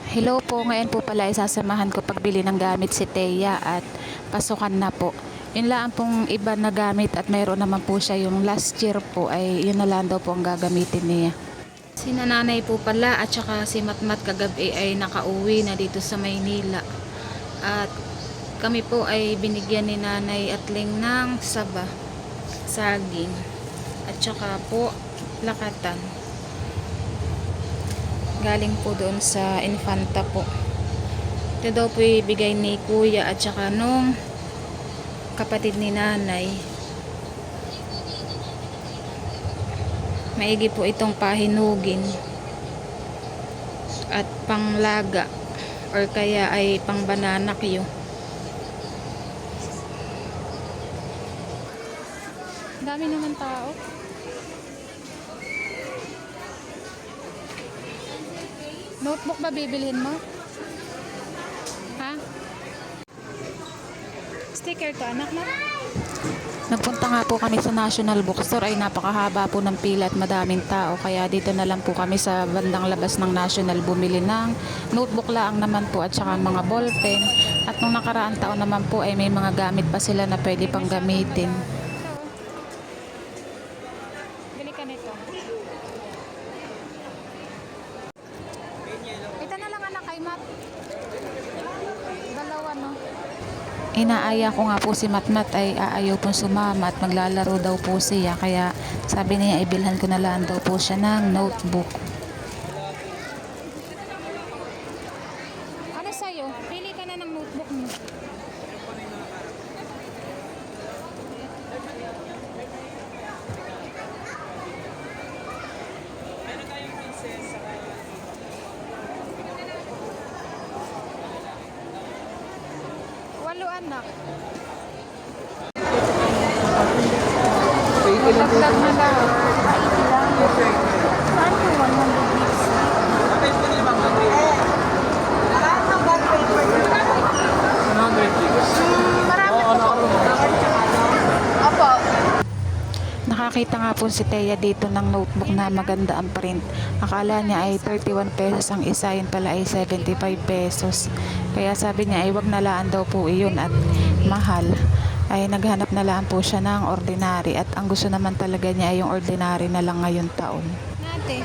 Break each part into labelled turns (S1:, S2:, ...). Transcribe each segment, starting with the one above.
S1: Hello po, ngayon po pala isasamahan ko pagbili ng gamit si Thea at pasukan na po. Yun lang pong iba na gamit at mayroon naman po siya yung last year po ay yun na lang daw po ang gagamitin niya. Si nanay po pala at saka si Matmat kagabi ay nakauwi na dito sa Maynila. At kami po ay binigyan ni Nanay Atling ng saba, saging at saka po lakatan. Galing po doon sa Infanta po. Ito daw po ibigay ni kuya at saka nung kapatid ni nanay. Maigi po itong pahinugin at panglaga or kaya ay pang banana cue. Dami naman tao. Notebook ba bibilhin mo? Ha? Sticker to anak na? Nagpunta nga po kami sa National Bookstore ay napakahaba po ng pila at madaming tao kaya dito na lang po kami sa bandang labas ng National bumili ng notebook lang naman po at saka mga ballpen at nung nakaraang taon naman po ay may mga gamit pa sila na pwede pang gamitin. Bili ka nito. Ito na lang anak kay Mat. Dalawa no. Inaaya ko nga po si Matmat ay aayaw pong sumama at maglalaro daw po siya kaya sabi niya ibilhan ko na lang daw po siya ng notebook. Ano sa'yo? Pili ka na ng notebook mo. Walo anak. Dagdag na lang. Saan yung 100 gigs? Marami po. Opo. Nakakita nga po si Thea dito ng notebook na maganda ang print. Akala niya ay 31 pesos ang isa, yun pala ay 75 pesos. Kaya sabi niya ay wag na laan daw po iyon at mahal. Ay naghanap na lang po siya ng ordinary at ang gusto naman talaga niya ay yung ordinary na lang ngayon taon. Nate.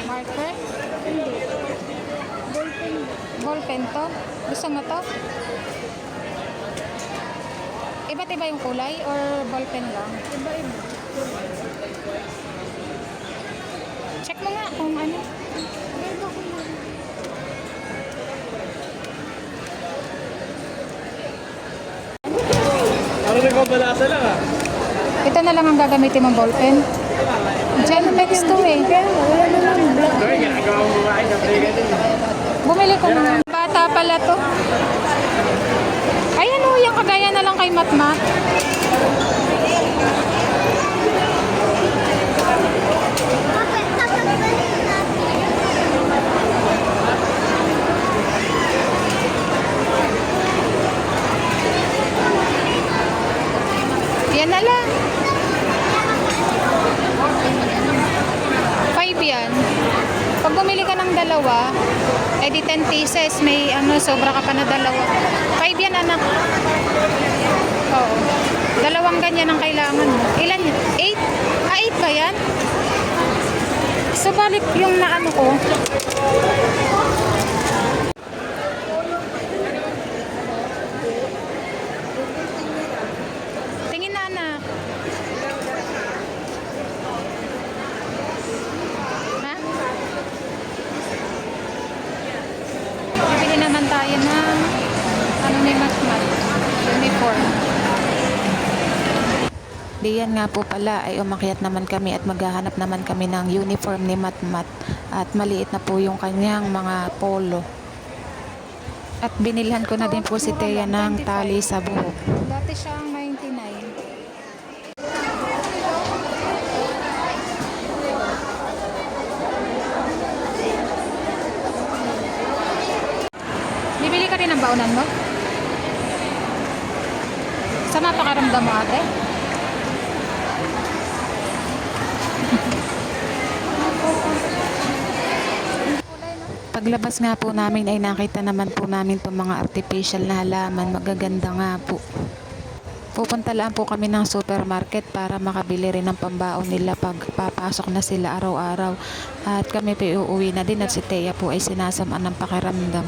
S1: Marker? Hindi. Ballpen. Ballpen to? Gusto mo to? Iba't iba yung kulay or ballpen lang? Iba-iba. Check mo nga kung ano. Iba kulay.
S2: Ano nagbabalasa lang ah?
S1: Ito na lang ang gagamitin mong ballpen. Genpex to eh.
S2: Sorry, ginagawa mo ba ng play din?
S1: Bumili ko nga. Bata pala to. Ayan o, yung kagaya na lang kay Matmat. Yan na lang. 5 yan. Pag bumili ka ng dalawa, eh di 10 pieces. May ano, sobra ka pa na dalawa. 5 yan anak. Oo. Dalawang ganyan ang kailangan mo. Ilan yan? 8? 8 ba yan? So balik yung naano ko. Tingin na anak. Ha? Bibili naman tayo ng ano ni Matmat. Uniform. Diyan nga po pala ay umakyat naman kami at maghahanap naman kami ng uniform ni Matmat at maliit na po yung kanyang mga polo. At binilhan ko na din po si Thea ng tali sa buhok. Dati siyang 99. Bibili ka rin ng baunan mo? Sama pakaramdam mo ate? Paglabas nga po namin ay nakita naman po namin itong mga artificial na halaman. Magaganda nga po. Pupunta lang po kami ng supermarket para makabili rin ng pambaon nila pag papasok na sila araw-araw. At kami po uuwi na din at si Thea po ay sinasamaan ng pakiramdam.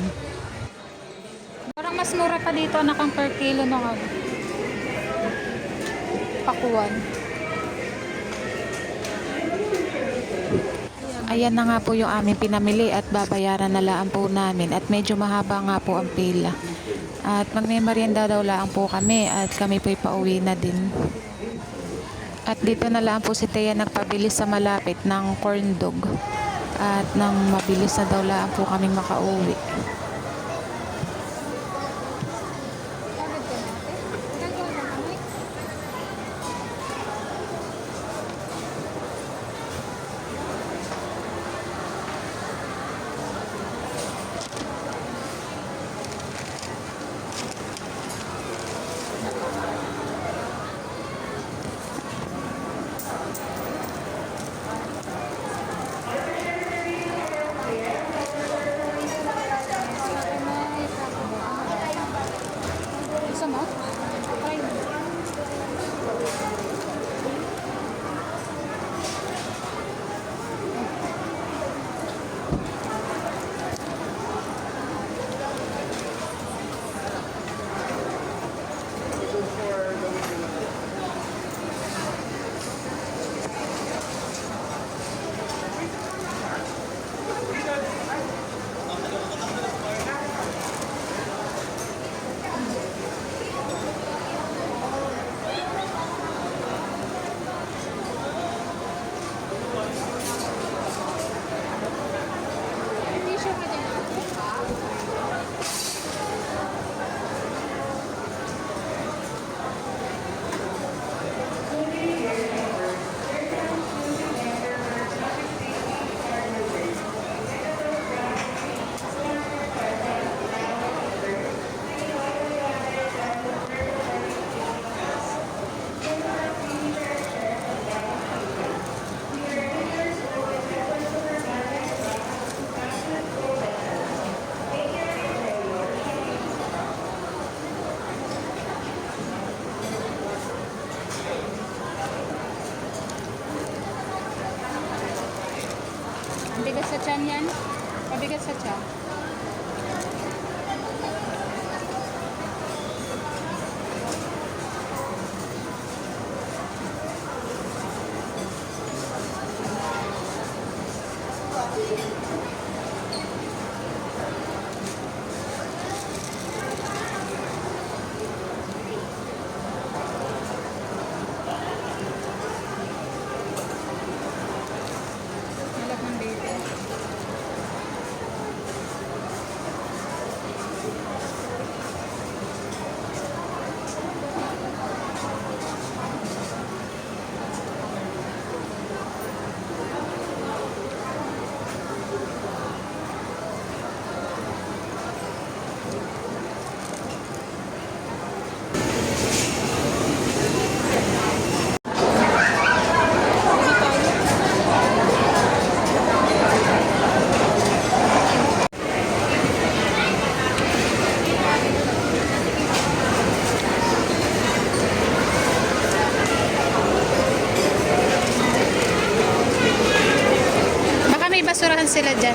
S3: Parang mas mura pa dito na kang per kilo ng pakuan.
S1: Ayan na nga po yung aming pinamili at babayaran na lang po namin at medyo mahaba nga po ang pila. At magmemorienda daw lang po kami at kami po'y pauwi na din. At dito na lang po si Thea nagpabilis sa malapit ng corn dog. At nang mabilis na daw lang po kaming makauwi.
S3: Gusto mo? Try mo. Tissue ka din. Ang bigat sa tiyan yan. Mabigat sa tiyan. Malak ng baby. Baka may basurahan sila dyan.